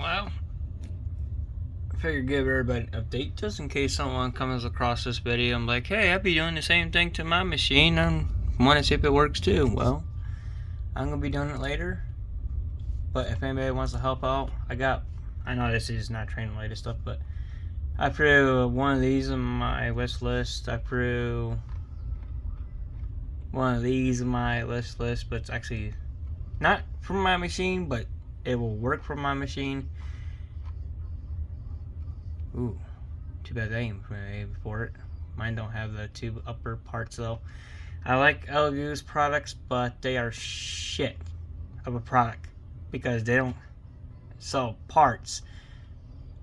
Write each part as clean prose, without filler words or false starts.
Well, I figured give everybody an update just in case someone comes across this video. I'm like, hey, I'd be doing the same thing to my machine. I want to see if it works too. Well, I'm gonna be doing it later. But if anybody wants to help out, I know this is not training related stuff, but I threw one of these on my wish list. I threw one of these on my list, but it's actually not from my machine, but it will work for my machine. Ooh, too bad they ain't made for it. Mine don't have the two upper parts though. I like Elegoo's products, but they are shit of a product because they don't sell parts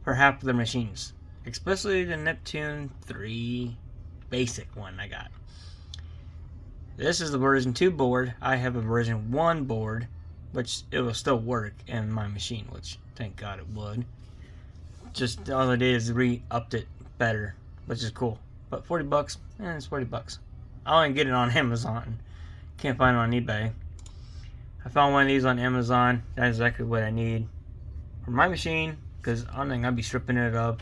for half of their machines. Especially the Neptune 3 basic one I got. This is the version 2 board. I have a version 1 board, which it will still work in my machine, which thank God it would. Just all I did is re-upped it better, which is cool. But $40, it's $40. I only get it on Amazon. Can't find it on eBay. I found one of these on Amazon. That's exactly what I need for my machine, because the only thing I'll be stripping it of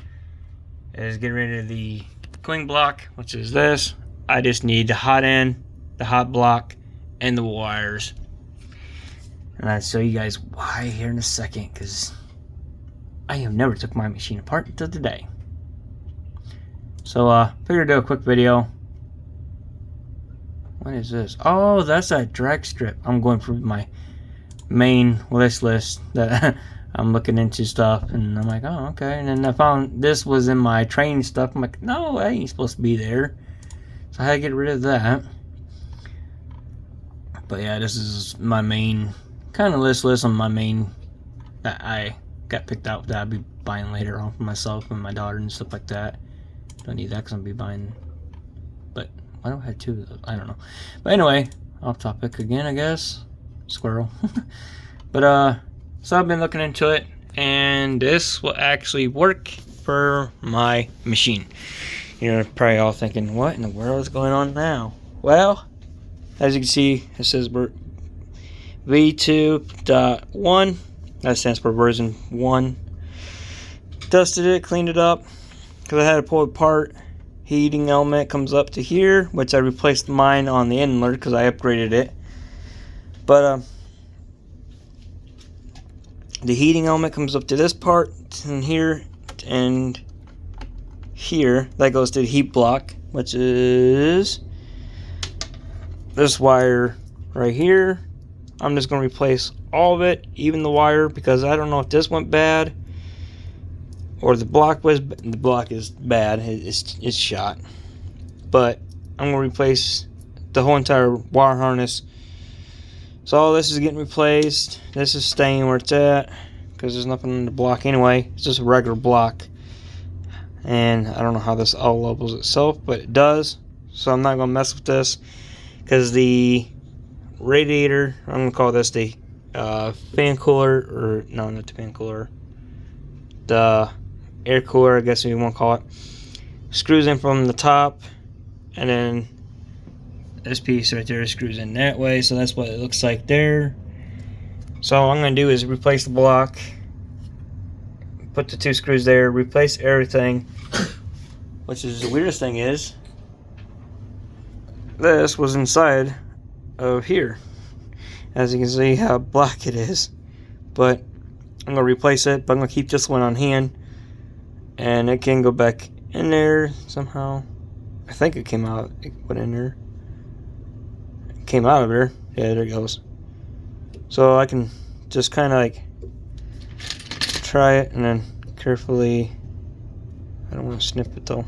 is getting rid of the cooling block, which is this. I just need the hot end, the hot block, and the wires. And I'll show you guys why here in a second, because I have never took my machine apart until today. So figured to do a quick video. What is this? Oh, that's that drag strip. I'm going through my main list that I'm looking into stuff, and I'm like, oh, okay. And then I found this was in my training stuff. I'm like, no, that ain't supposed to be there. So I had to get rid of that. But yeah, this is my main kind of list on my main that I got picked out that I'll be buying later on for myself and my daughter and stuff like that. Don't need that because I'll be buying. But why do I have two of those? I don't know. But anyway, off topic again, I guess. Squirrel. But so I've been looking into it, and this will actually work for my machine. You're probably all thinking, what in the world is going on now? Well, as you can see, it says V2.1. That stands for version 1. Dusted it, cleaned it up, because I had to pull it apart. Heating element comes up to here, which I replaced mine on the inlet because I upgraded it. But the heating element comes up to this part, and here, and here. That goes to the heat block, which is this wire right here. I'm just going to replace all of it, even the wire, because I don't know if this went bad or the block was. The block is bad. It's shot. But I'm going to replace the whole entire wire harness. So all this is getting replaced. This is staying where it's at because there's nothing in the block anyway. It's just a regular block. And I don't know how this all levels itself, but it does. So I'm not going to mess with this because the radiator, I'm going to call this the fan cooler, or no, not the fan cooler, the air cooler, I guess you want to call it, screws in from the top, and then this piece right there screws in that way, so that's what it looks like there. So all I'm going to do is replace the block, put the two screws there, replace everything, which is the weirdest thing is this was inside of here. As you can see how black it is, but I'm going to replace it, but I'm going to keep this one on hand, and it can go back in there somehow. I think it came out, it went in there. It came out of there. Yeah, there it goes. So I can just kind of like try it and then carefully, I don't want to snip it though.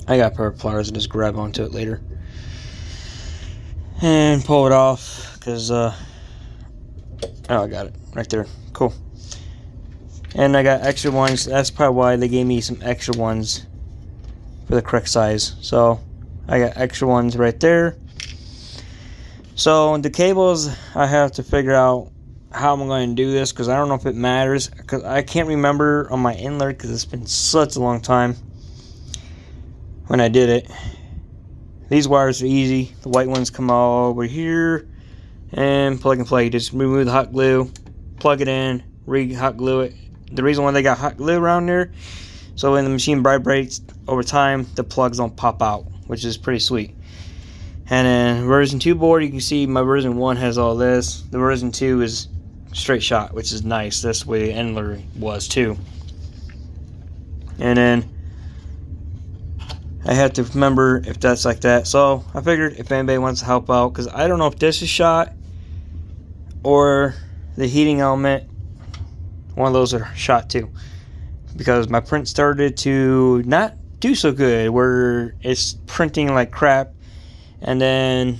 I got a pair of pliers and just grab onto it later and pull it off, because oh, I got it right there. Cool. And I got extra ones. That's probably why they gave me some extra ones for the correct size. So I got extra ones right there. So the cables, I have to figure out how I'm going to do this, because I don't know if it matters, because I can't remember on my inlet, because it's been such a long time when I did it. These wires are easy. The white ones come all over here, and plug and play. Just remove the hot glue, plug it in, re-hot glue it. The reason why they got hot glue around there, so when the machine vibrates over time, the plugs don't pop out, which is pretty sweet. And then version 2 board, you can see my version 1 has all this. The version 2 is straight shot, which is nice. That's the way Endler was too. And then I had to remember if that's like that. So I figured if anybody wants to help out, because I don't know if this is shot or the heating element, one of those are shot too. Because my print started to not do so good, where it's printing like crap. And then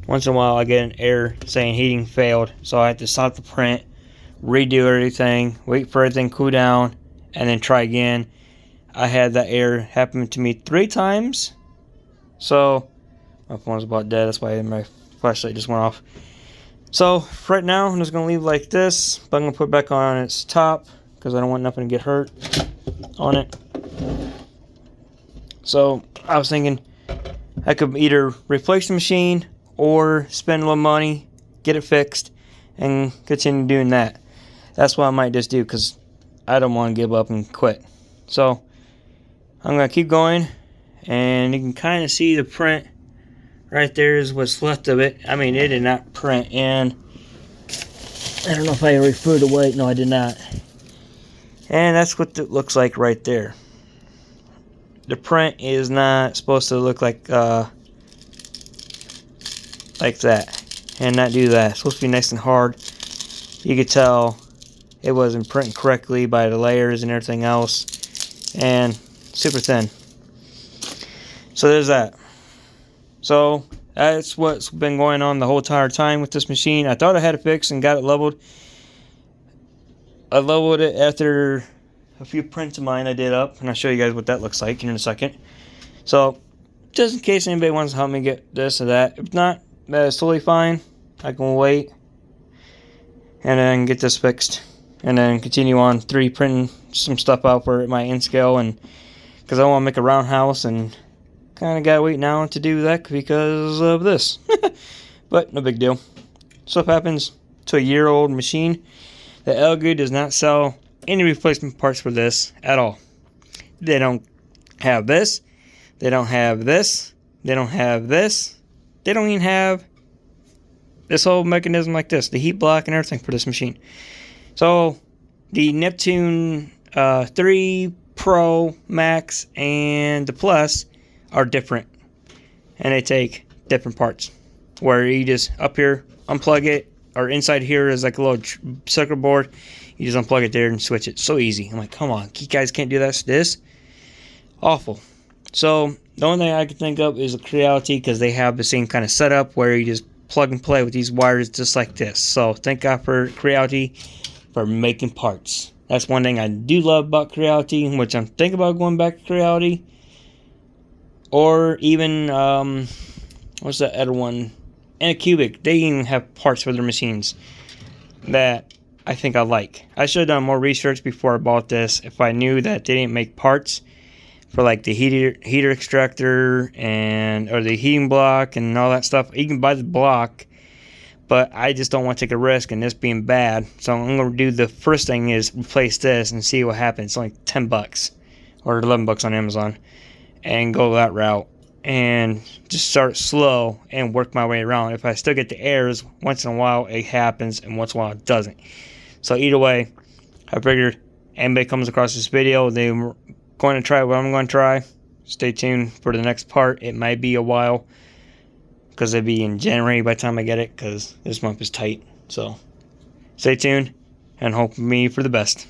once in a while I get an error saying heating failed. So I had to stop the print, redo everything, wait for everything to cool down, and then try again. I had that error happen to me 3 times. So my phone's about dead. That's why my flashlight just went off. So for right now I'm just going to leave it like this. But I'm going to put it back on its top because I don't want nothing to get hurt on it. So I was thinking I could either replace the machine or spend a little money, get it fixed, and continue doing that. That's what I might just do because I don't want to give up and quit. So I'm going to keep going, and you can kind of see the print right there is what's left of it. I mean, it did not print in. I don't know if I referred to weight. No, I did not. And that's what it looks like right there. The print is not supposed to look like that and not do that. It's supposed to be nice and hard. You could tell it wasn't printing correctly by the layers and everything else, and super thin. So there's that. So that's what's been going on the whole entire time with this machine. I thought I had it fixed and got it leveled. I leveled it after a few prints of mine I did up, and I'll show you guys what that looks like in a second. So just in case anybody wants to help me get this or that, if not, that is totally fine. I can wait and then get this fixed and then continue on 3D printing some stuff out for my in scale, and because I want to make a roundhouse, and kind of gotta wait now to do that because of this. But no big deal. Stuff happens to a year-old machine. The Elegoo does not sell any replacement parts for this at all. They don't have this. They don't have this. They don't have this. They don't even have this whole mechanism like this, the heat block and everything for this machine. So the Neptune 3 Pro Max and the Plus are different, and they take different parts, where you just up here unplug it, or inside here is like a little circuit board. You just unplug it there and switch it. So easy. I'm like, come on, you guys can't do this. Awful. So the only thing I can think of is a Creality, because they have the same kind of setup where you just plug and play with these wires just like this. So thank God for Creality for making parts. That's one thing I do love about Creality, which I'm thinking about going back to Creality. Or even, what's that other one? Anycubic. They even have parts for their machines that I think I like. I should have done more research before I bought this. If I knew that they didn't make parts for like the heater extractor or the heating block and all that stuff. You can buy the block, but I just don't want to take a risk in this being bad. So I'm going to do the first thing is replace this and see what happens. It's only $10 or $11 on Amazon, and go that route and just start slow and work my way around. If I still get the errors, once in a while it happens and once in a while it doesn't. So either way, I figured anybody comes across this video, they're going to try what I'm going to try. Stay tuned for the next part. It might be a while because it'll be in January by the time I get it, because this month is tight. So stay tuned and hope me for the best.